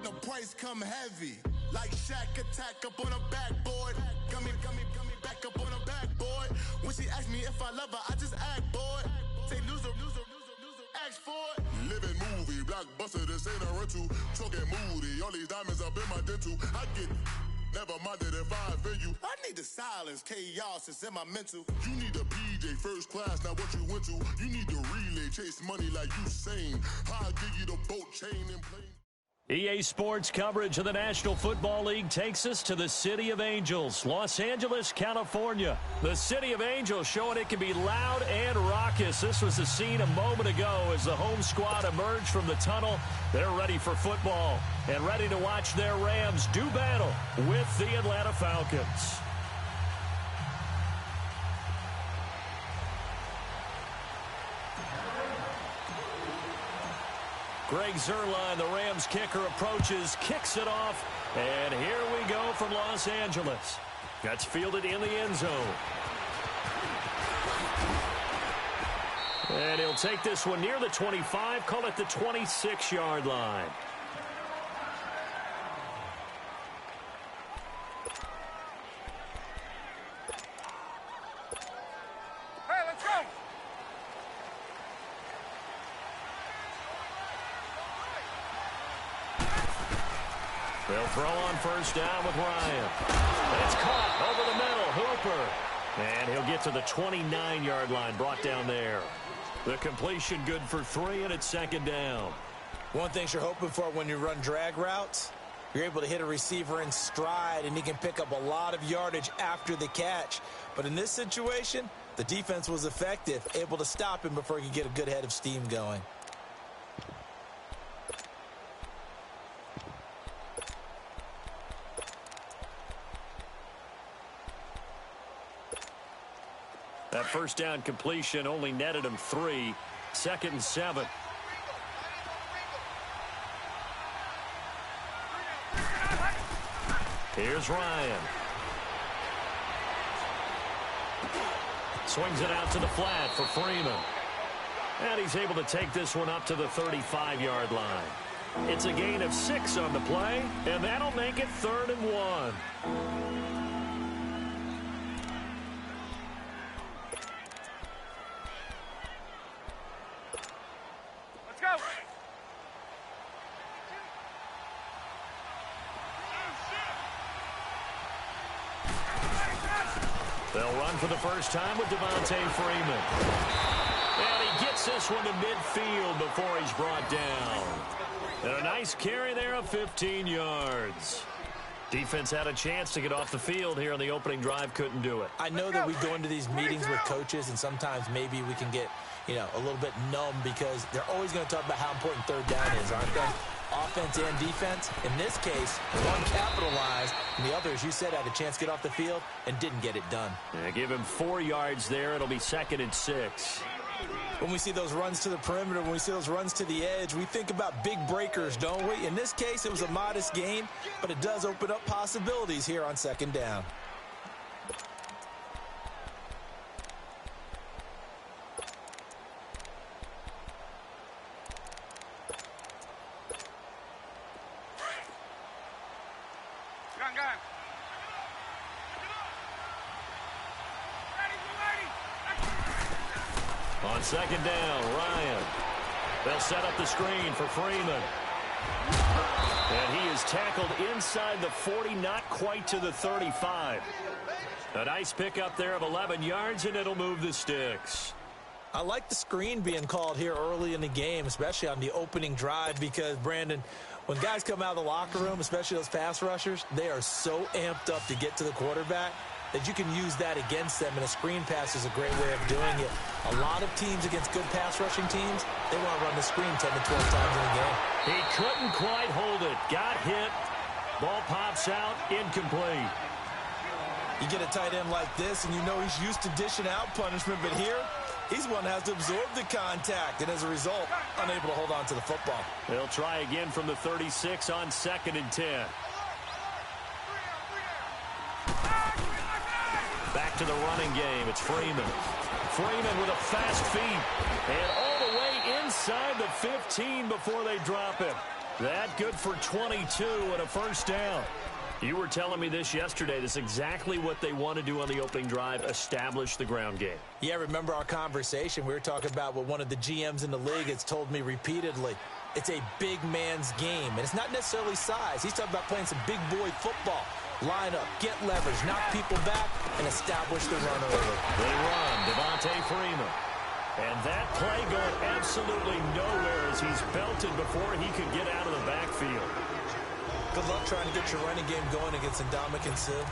The price come heavy. Like Shaq attack up on a backboard. Gummy, back up on a backboard. When she ask me if I love her, I just act bored. Say loser, ask for it. Living movie, blockbuster, this ain't a rental. Talking moody, all these diamonds up in my dental. I get never minded if I offend you. I need the silence, chaos is in my mental. You need a PJ, first class, not what you went to. You need the relay, chase money like you sane. I'll give you the boat, chain, and plane. EA Sports coverage of the National Football League takes us to the City of Angels, Los Angeles, California. The City of Angels showing it can be loud and raucous. This was the scene a moment ago as the home squad emerged from the tunnel. They're ready for football and ready to watch their Rams do battle with the Atlanta Falcons. Greg Zuerlein, the Rams kicker, approaches, kicks it off, and here we go from Los Angeles. That's fielded in the end zone. And he'll take this one near the 25, call it the 26-yard line. They'll throw on first down with Ryan. And it's caught over the middle. Hooper. And he'll get to the 29-yard line, brought down there. The completion good for 3, and it's second down. One thing you're hoping for when you run drag routes, you're able to hit a receiver in stride, and he can pick up a lot of yardage after the catch. But in this situation, the defense was effective, able to stop him before he could get a good head of steam going. That first down completion only netted him 3. 2nd and 7. Here's Ryan. Swings it out to the flat for Freeman. And he's able to take this one up to the 35-yard line. It's a gain of 6 on the play, and that'll make it 3rd and 1. They'll run for the first time with Devontae Freeman. And he gets this one to midfield before he's brought down. And a nice carry there of 15 yards. Defense had a chance to get off the field here on the opening drive, couldn't do it. I know that we go into these meetings with coaches, and sometimes maybe we can get, a little bit numb because they're always going to talk about how important third down is, aren't they? Offense and defense. In this case, one capitalized, and the other, as you said, had a chance to get off the field and didn't get it done. Yeah, give him 4 yards there. It'll be 2nd and 6. When we see those runs to the perimeter, when we see those runs to the edge, we think about big breakers, don't we? In this case, it was a modest gain, but it does open up possibilities here on 2nd down. On 2nd down, Ryan. They'll set up the screen for Freeman. And he is tackled inside the 40, not quite to the 35. A nice pickup there of 11 yards, and it'll move the sticks. I like the screen being called here early in the game, especially on the opening drive, because, Brandon, when guys come out of the locker room, especially those pass rushers, they are so amped up to get to the quarterback that you can use that against them, and a screen pass is a great way of doing it. A lot of teams against good pass rushing teams, they want to run the screen 10 to 12 times in a game. He couldn't quite hold it. Got hit. Ball pops out. Incomplete. You get a tight end like this, and you know he's used to dishing out punishment, but here, he's one that has to absorb the contact, and as a result, unable to hold on to the football. They'll try again from the 36 on 2nd and 10. Back to the running game. It's Freeman. Freeman with a fast feet. And all the way inside the 15 before they drop him. That good for 22 and a first down. You were telling me this yesterday. This is exactly what they want to do on the opening drive, establish the ground game. Yeah, remember our conversation? We were talking about what one of the GMs in the league has told me repeatedly. It's a big man's game, and it's not necessarily size. He's talking about playing some big boy football. Line up, get leverage, knock people back, and establish the run over. They run, Devontae Freeman. And that play going absolutely nowhere as he's belted before he could get out of the backfield. Good luck trying to get your running game going against Ndamukong Suh.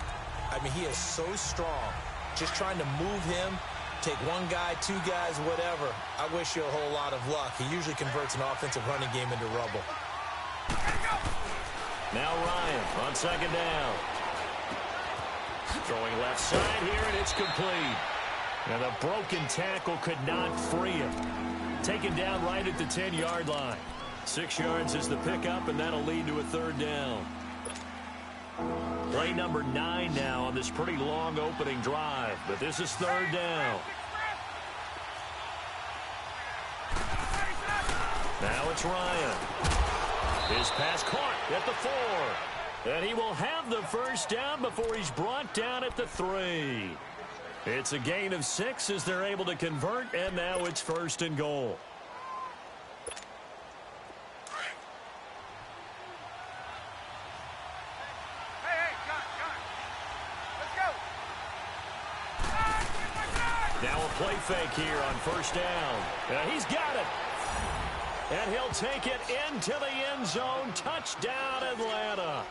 I mean, he is so strong. Just trying to move him, take one guy, two guys, whatever. I wish you a whole lot of luck. He usually converts an offensive running game into rubble. Now Ryan on second down. Throwing left side here, and it's complete. And the broken tackle could not free him. Taken down right at the 10-yard line. 6 yards is the pickup, and that'll lead to a third down. Play number 9 now on this pretty long opening drive, but this is third down. Now it's Ryan. His pass caught at the 4. And he will have the first down before he's brought down at the 3. It's a gain of 6 as they're able to convert, and now it's first and goal. Now a play fake here on first down. He's got it. And he'll take it into the end zone. Touchdown, Atlanta.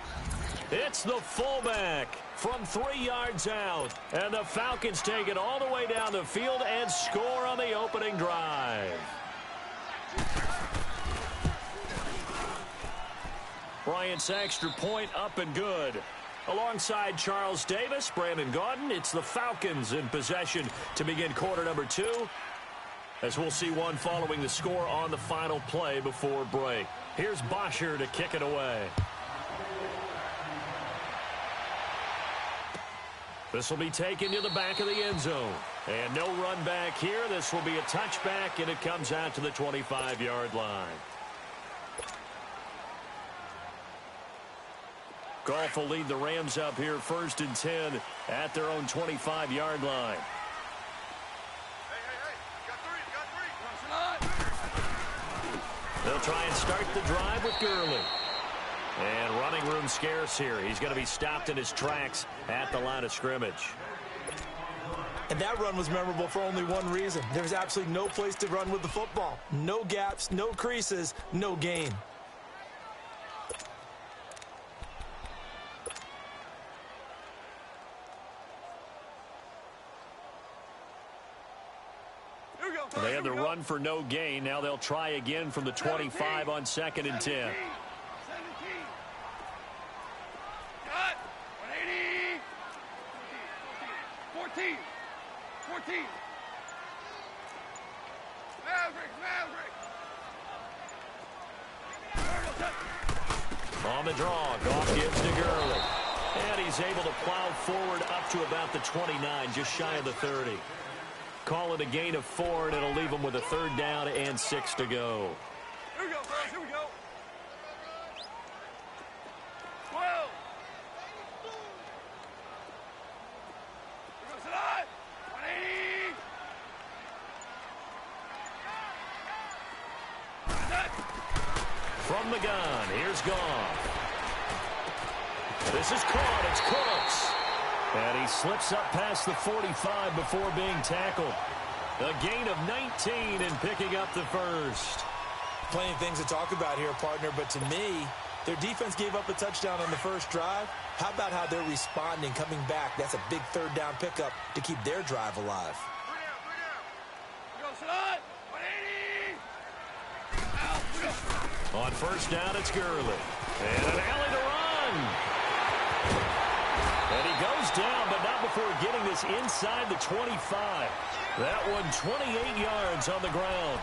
It's the fullback from 3 yards out. And the Falcons take it all the way down the field and score on the opening drive. Bryant's extra point up and good. Alongside Charles Davis, Brandon Gaudin, it's the Falcons in possession to begin quarter number 2. As we'll see one following the score on the final play before break. Here's Bosher to kick it away. This will be taken to the back of the end zone. And no run back here. This will be a touchback, and it comes out to the 25-yard line. Goff will lead the Rams up here first and 10 at their own 25-yard line. They'll try and start the drive with Gurley. And running room scarce here. He's going to be stopped in his tracks at the line of scrimmage. And that run was memorable for only one reason. There was absolutely no place to run with the football. No gaps, no creases, no gain. They had the run for no gain. Now they'll try again from the 25 on second and 10. 14. On the draw, Goff gives to Gurley. And he's able to plow forward up to about the 29, just shy of the 30. Call it a gain of 4, and it'll leave him with a third down and 6 to go. Here we go, fellas. Here we go. 12. Here goes Salah. 180. From the gun, here's Goff. This is caught. It's Cooks. And he slips up past the 45 before being tackled. A gain of 19 and picking up the first. Plenty of things to talk about here, partner, but to me, their defense gave up a touchdown on the first drive. How about how they're responding, coming back? That's a big third down pickup to keep their drive alive. On first down, it's Gurley. And an alley to run. And he goes down, but not before getting this inside the 25. That one 28 yards on the ground.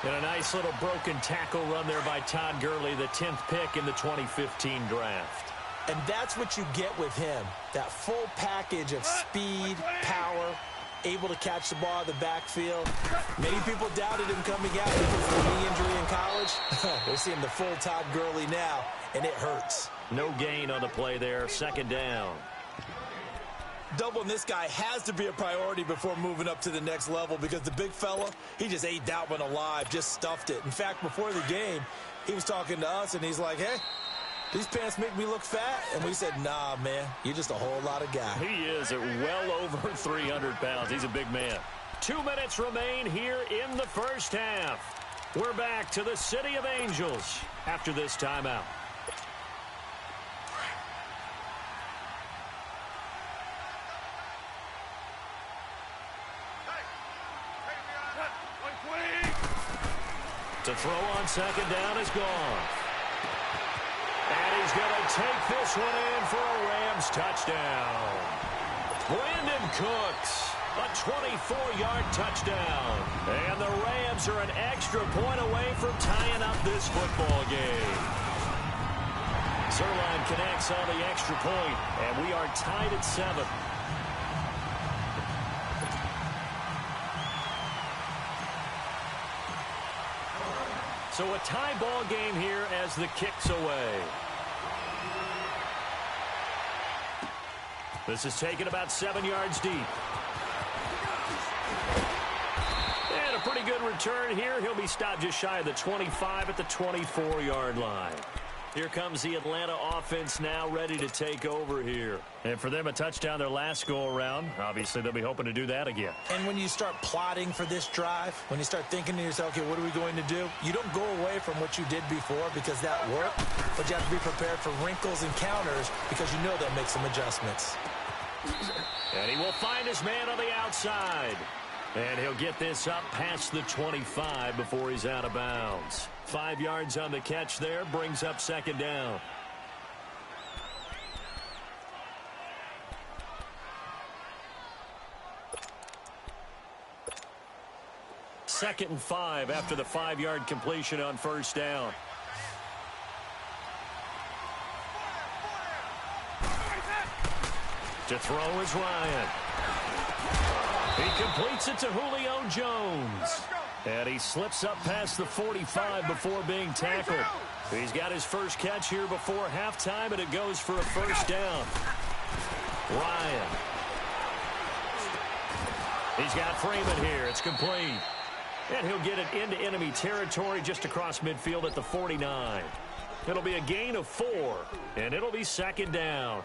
And a nice little broken tackle run there by Todd Gurley, the 10th pick in the 2015 draft. And that's what you get with him, that full package of speed, power, able to catch the ball in the backfield. Many people doubted him coming out because of the knee injury in college. We're seeing the full Todd Gurley now, and it hurts. No gain on the play there, second down. Doubling this guy has to be a priority before moving up to the next level because the big fella, he just ate that one alive, just stuffed it. In fact, before the game, he was talking to us, and he's like, hey, these pants make me look fat. And we said, nah, man, you're just a whole lot of guy. He is at well over 300 pounds. He's a big man. 2 minutes remain here in the first half. We're back to the City of Angels after this timeout. To throw on second down is gone. And he's going to take this one in for a Rams touchdown. Brandon Cooks, a 24-yard touchdown. And the Rams are an extra point away from tying up this football game. Zuerlein connects on the extra point, and we are tied at 7. So a tie ball game here as the kick's away. This is taken about 7 yards deep. And a pretty good return here. He'll be stopped just shy of the 25 at the 24-yard line. Here comes the Atlanta offense now ready to take over here. And for them, a touchdown their last go-around. Obviously, they'll be hoping to do that again. And when you start plotting for this drive, when you start thinking to yourself, okay, what are we going to do? You don't go away from what you did before because that worked, but you have to be prepared for wrinkles and counters because you know they'll make some adjustments. And he will find his man on the outside. And he'll get this up past the 25 before he's out of bounds. 5 yards on the catch there, brings up second down. Second and 5 after the 5-yard completion on first down. To throw is Ryan. He completes it to Julio Jones. And he slips up past the 45 before being tackled. He's got his first catch here before halftime, and it goes for a first down. Ryan. He's got Freeman here. It's complete. And he'll get it into enemy territory just across midfield at the 49. It'll be a gain of 4, and it'll be second down.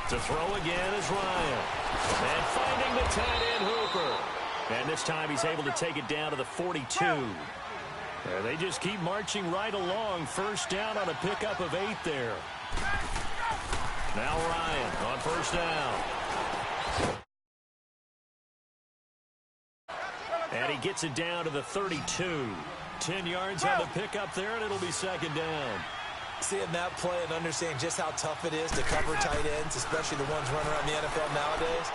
To throw again is Ryan. And finding the tight end Hooper. And this time he's able to take it down to the 42. And they just keep marching right along. First down on a pickup of 8 there. Now Ryan on first down. And he gets it down to the 32. 10 yards on the pickup there, and it'll be second down. Seeing that play and understanding just how tough it is to cover tight ends, especially the ones running around the NFL nowadays,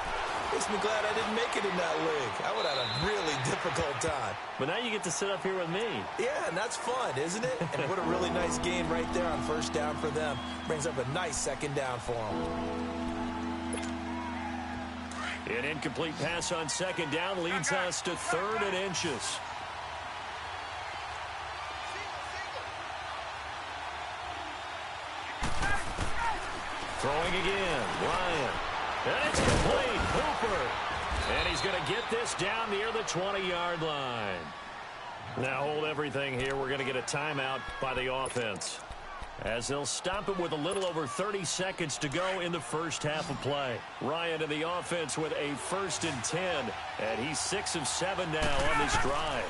makes me glad I didn't make it in that league. I would have had a really difficult time. But now you get to sit up here with me. Yeah, and that's fun, isn't it? And what a really nice game right there on first down for them. Brings up a nice second down for them. An incomplete pass on second down leads us to 3rd and inches. Throwing again, Ryan. And it's complete, Hooper. And he's going to get this down near the 20-yard line. Now hold everything here. We're going to get a timeout by the offense, as they'll stop it with a little over 30 seconds to go in the first half of play. Ryan in the offense with a 1st and 10, and he's 6 of 7 now on this drive.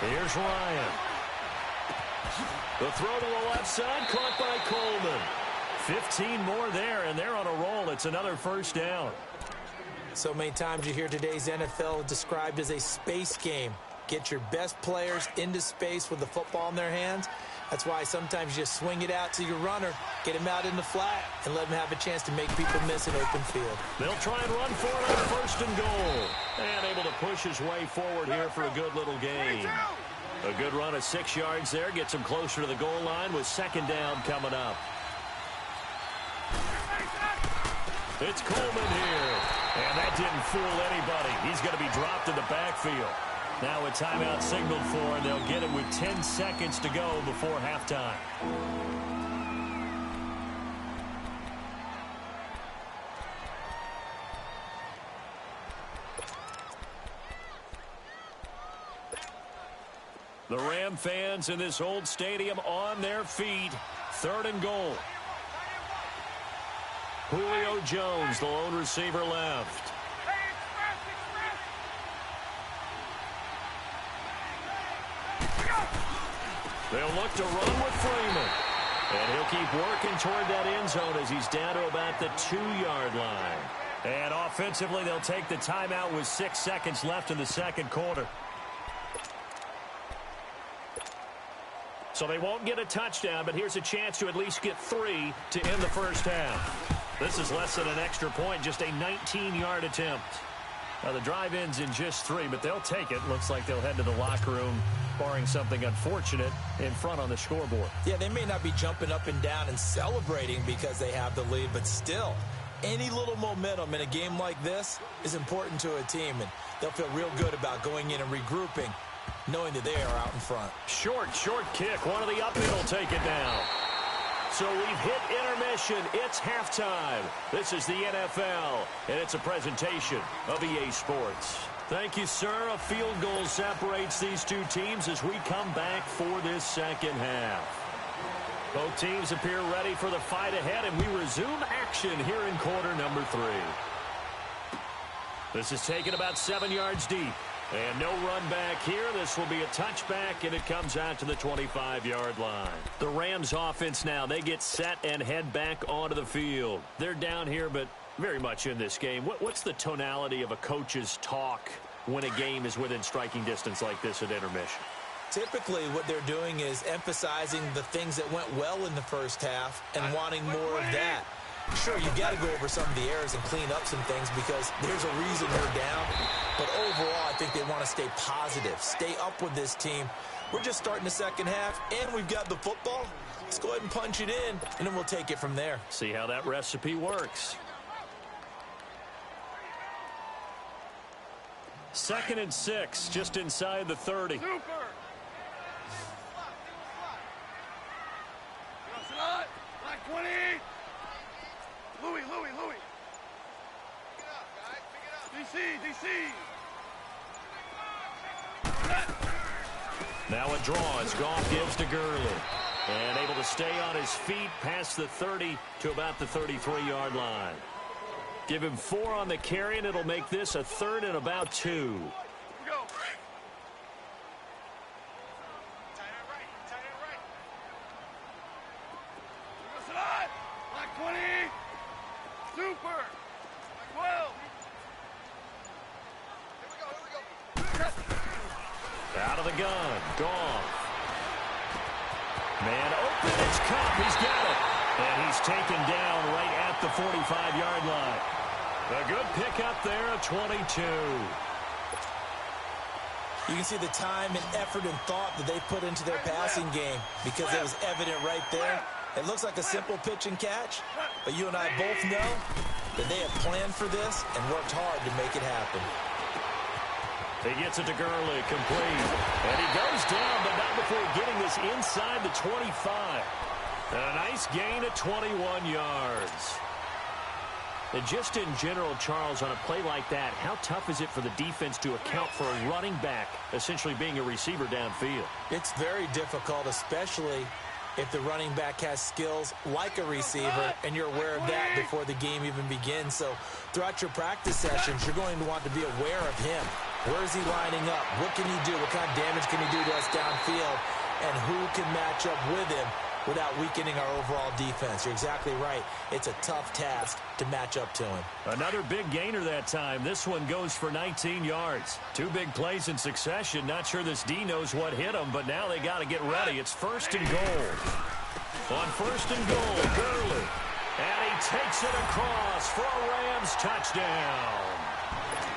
Here's Ryan. The throw to the left side, caught by Coleman. 15 more there, and they're on a roll. It's another first down. So many times you hear today's NFL described as a space game. get your best players into space with the football in their hands. That's why sometimes you just swing it out to your runner, get him out in the flat, and let him have a chance to make people miss an open field. They'll try and run for it on first and goal. And able to push his way forward here for a good little gain. A good run of 6 yards there. Gets him closer to the goal line with second down coming up. It's Coleman here. And that didn't fool anybody. He's going to be dropped in the backfield. Now a timeout signaled for, and they'll get it with 10 seconds to go before halftime. The Ram fans in this old stadium on their feet. Third and goal. Julio Jones, the lone receiver, left. They'll look to run with Freeman. And he'll keep working toward that end zone as he's down to about the 2-yard line. And offensively, they'll take the timeout with 6 seconds left in the second quarter. So they won't get a touchdown, but here's a chance to at least get 3 to end the first half. This is less than an extra point, just a 19-yard attempt. Now the drive ends in just 3, but they'll take it. Looks like they'll head to the locker room, barring something unfortunate, in front on the scoreboard. Yeah, they may not be jumping up and down and celebrating because they have the lead, but still, any little momentum in a game like this is important to a team, and they'll feel real good about going in and regrouping, knowing that they are out in front. Short kick. One of the up will take it down. So we've hit intermission. It's halftime. This is the NFL, and it's a presentation of EA Sports. Thank you, sir. A field goal separates these two teams as we come back for this second half. Both teams appear ready for the fight ahead, and we resume action here in quarter number 3. This is taken about 7 yards deep. And no run back here. This will be a touchback, and it comes out to the 25-yard line. The Rams offense now, they get set and head back onto the field. They're down here, but very much in this game. What's the tonality of a coach's talk when a game is within striking distance like this at intermission? Typically, what they're doing is emphasizing the things that went well in the first half and wanting more of that. Sure, you got to go over some of the errors and clean up some things because there's a reason they're down. But overall, I think they want to stay positive, stay up with this team. We're just starting the second half, and we've got the football. Let's go ahead and punch it in, and then we'll take it from there. See how that recipe works. 2nd and 6, just inside the 30. Super! Black 20! Louis. Pick it up, guys. Pick it up. DC. Now a draw as Goff gives to Gurley. And able to stay on his feet past the 30 to about the 33-yard line. Give him 4 on the carry, and it'll make this a 3rd and about 2. Here we go. Tight end right. Black 20. Super. Black 12. Here we go. Out of the gun. Goff. Man open. It's Kupp. He's got it. And he's taken down right at the 45-yard line. A good pickup there at 22. You can see the time and effort and thought that they put into their passing game because it was evident right there. It looks like a simple pitch and catch, but you and I both know that they have planned for this and worked hard to make it happen. He gets it to Gurley, complete. And he goes down, but not before getting this inside the 25. And a nice gain at 21 yards. And just in general, Charles, on a play like that, how tough is it for the defense to account for a running back essentially being a receiver downfield? It's very difficult, especially if the running back has skills like a receiver and you're aware of that before the game even begins. So throughout your practice sessions, you're going to want to be aware of him. Where is he lining up? What can he do? What kind of damage can he do to us downfield? And who can match up with him? without weakening our overall defense. You're exactly right. It's a tough task to match up to him. Another big gainer that time. This one goes for 19 yards. 2 big plays in succession. Not sure this D knows what hit him, but now they got to get ready. It's 1st and goal. On 1st and goal, Gurley. And he takes it across for a Rams touchdown.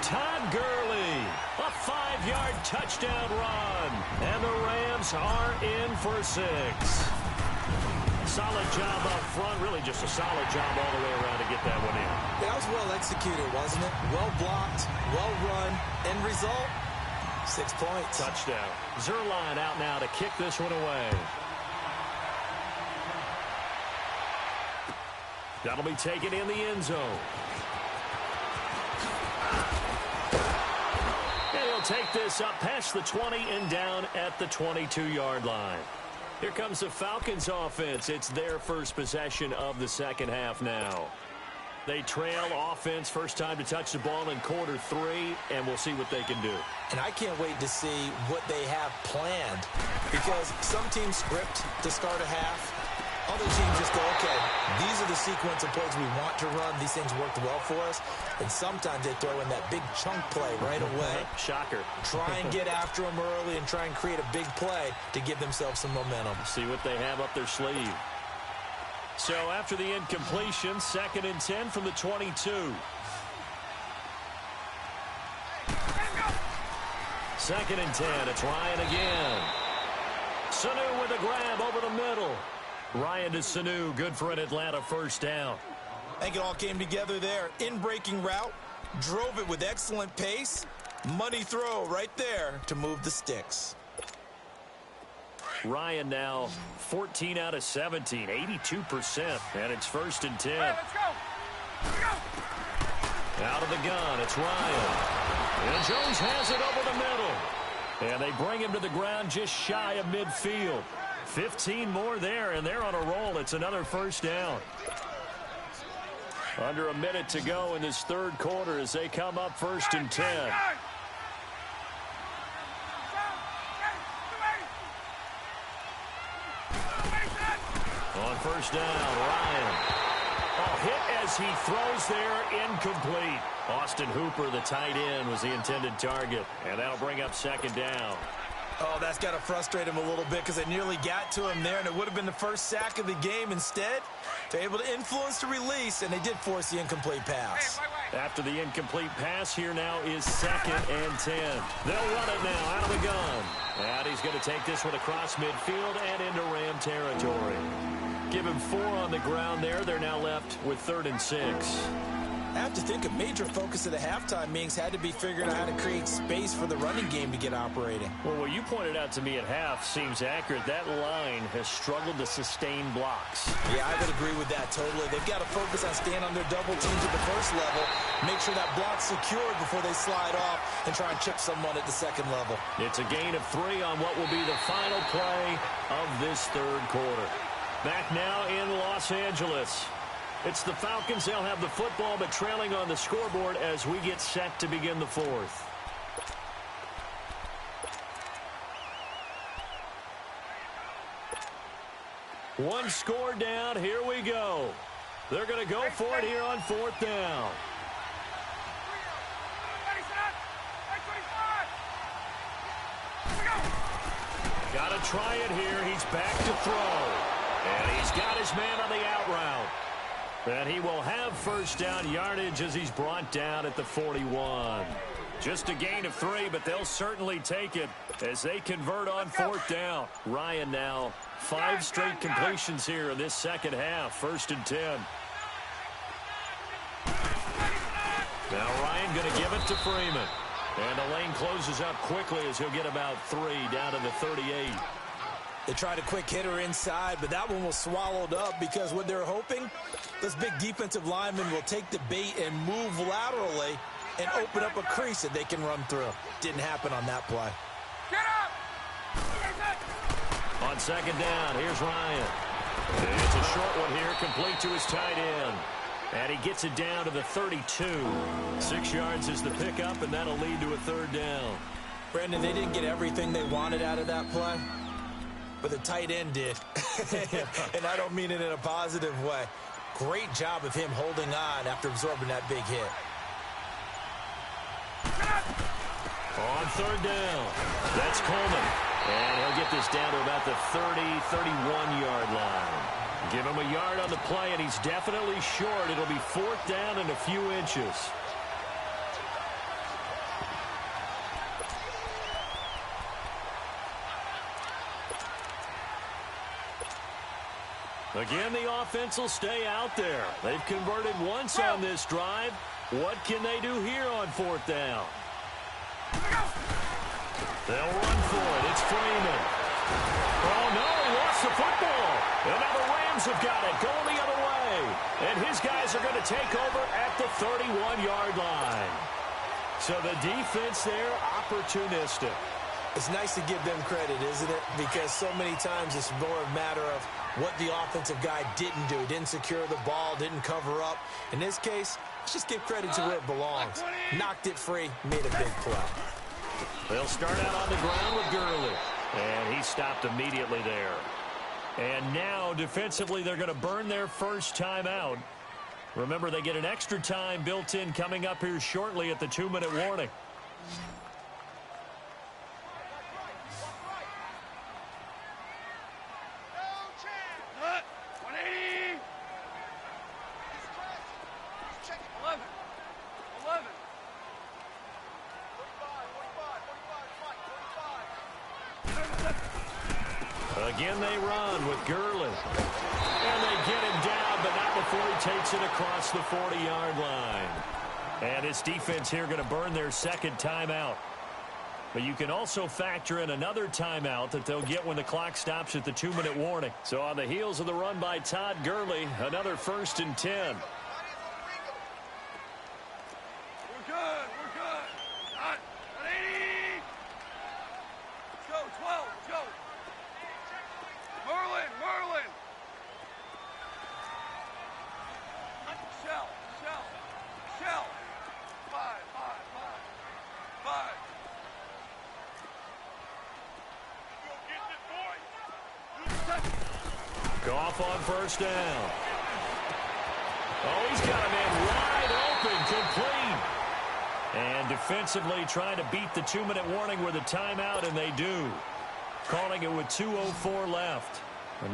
Todd Gurley, a 5-yard touchdown run. And the Rams are in for 6. Solid job up front. Really just a solid job all the way around to get that one in. That was well executed, wasn't it? Well blocked, well run. End result, 6 points. Touchdown. Zuerlein out now to kick this one away. That'll be taken in the end zone. And he'll take this up past the 20 and down at the 22-yard line. Here comes the Falcons offense. It's their first possession of the second half now. They trail offense, first time to touch the ball in quarter 3, and we'll see what they can do. And I can't wait to see what they have planned, because some teams script to start a half. Other teams just go, okay, these are the sequence of plays we want to run. These things worked well for us. And sometimes they throw in that big chunk play right away. Shocker. Try and get after them early and try and create a big play to give themselves some momentum. See what they have up their sleeve. So after the incompletion, 2nd and 10 from the 22. Second and 10. It's Ryan again. Sanu with a grab over the middle. Ryan to Sanu, good for an Atlanta first down. I think it all came together there. In-breaking route, drove it with excellent pace. Money throw right there to move the sticks. Ryan now 14 out of 17, 82%, and it's 1st and 10. Hey, let's go. Let's go. Out of the gun, it's Ryan. And Jones has it over the middle. And they bring him to the ground just shy of midfield. 15 more there, and they're on a roll. It's another first down. Under a minute to go in this third quarter as they come up 1st and 10. On first down, Ryan. Oh, hit as he throws there, incomplete. Austin Hooper, the tight end, was the intended target, and that'll bring up 2nd down. Oh, that's got to frustrate him a little bit because they nearly got to him there, and it would have been the first sack of the game. Instead, they're able to influence the release, and they did force the incomplete pass. After the incomplete pass, here now is 2nd and 10. They'll run it now out of the gun. And he's going to take this one across midfield and into Ram territory. Give him 4 on the ground there. They're now left with 3rd and 6. I have to think a major focus of the halftime meetings had to be figuring out how to create space for the running game to get operating. Well, what you pointed out to me at half seems accurate. That line has struggled to sustain blocks. Yeah, I would agree with that totally. They've got to focus on staying on their double teams at the first level, make sure that block's secured before they slide off and try and chip someone at the second level. It's a gain of 3 on what will be the final play of this third quarter. Back now in Los Angeles. It's the Falcons. They'll have the football, but trailing on the scoreboard as we get set to begin the fourth. One score down. Here we go. They're going to go for it here on 4th down. Got to try it here. He's back to throw. And he's got his man on the out route. And he will have first down yardage as he's brought down at the 41. Just a gain of 3, but they'll certainly take it as they convert on 4th down. Ryan now 5 straight completions here in this second half. 1st and 10. Now Ryan going to give it to Freeman. And the lane closes up quickly as he'll get about 3 down to the 38. They tried a quick hitter inside, but that one was swallowed up because what they're hoping, this big defensive lineman will take the bait and move laterally and open up a crease that they can run through. Didn't happen on that play. Get up! On 2nd down, here's Ryan. It's a short one here, complete to his tight end. And he gets it down to the 32. 6 yards is the pickup, and that'll lead to a 3rd down. Brandon, they didn't get everything they wanted out of that play, but the tight end did. And I don't mean it in a positive way. Great job of him holding on after absorbing that big hit. On third down, that's Coleman. And he'll get this down to about the 30, 31-yard line. Give him a yard on the play, and he's definitely short. It'll be fourth down and a few inches. Again, the offense will stay out there. They've converted once on this drive. What can they do here on fourth down? They'll run for it. It's Freeman. Oh, no, he lost the football. And now the Rams have got it going the other way. And his guys are going to take over at the 31-yard line. So the defense there, opportunistic. It's nice to give them credit, isn't it? Because so many times it's more a matter of what the offensive guy didn't do. Didn't secure the ball, didn't cover up. In this case, let's just give credit to where it belongs. Knocked it free, made a big play. They'll start out on the ground with Gurley. And he stopped immediately there. And now, defensively, they're going to burn their first timeout. Remember, they get an extra time built in coming up here shortly at the 2-minute warning. Again, they run with Gurley. And they get him down, but not before he takes it across the 40-yard line. And this defense here going to burn their second timeout. But you can also factor in another timeout that they'll get when the clock stops at the 2-minute warning. So on the heels of the run by Todd Gurley, another 1st and 10. Goff on first down. Oh, he's got a man wide open, complete. And defensively trying to beat the 2-minute warning with a timeout, and they do. Calling it with 2:04 left.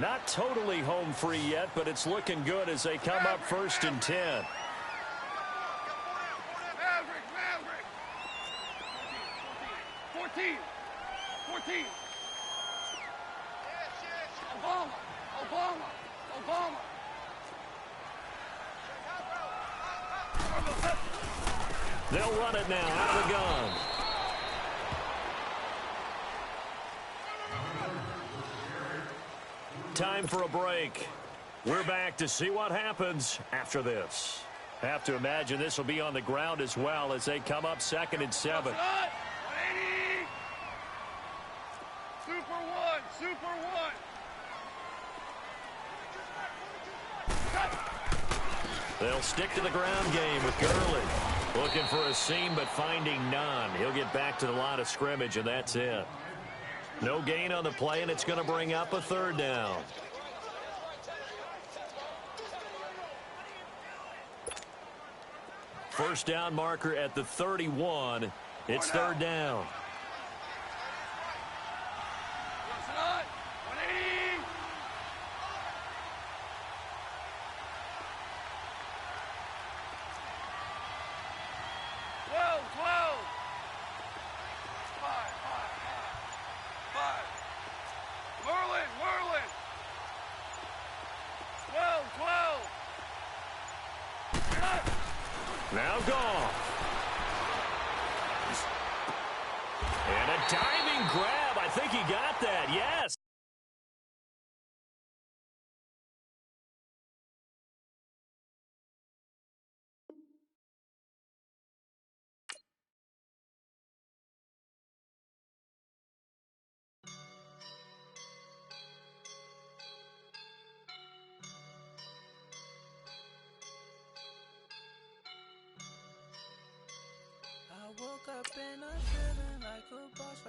Not totally home free yet, but it's looking good as they come up 1st and 10. Maverick. 14. Obama. They'll run it now out of the gun. Time for a break. We're back to see what happens after this. Have to imagine this will be on the ground as well as they come up 2nd and 7. 180. Super one. They'll stick to the ground game with Gurley. Looking for a seam, but finding none. He'll get back to the line of scrimmage, and that's it. No gain on the play, and it's going to bring up a 3rd down. First down marker at the 31. It's 3rd down. 180. Merlin. 12. Now Goff. And a diving grab. I think he got that. Yes. Woke up and I'm feeling like a boss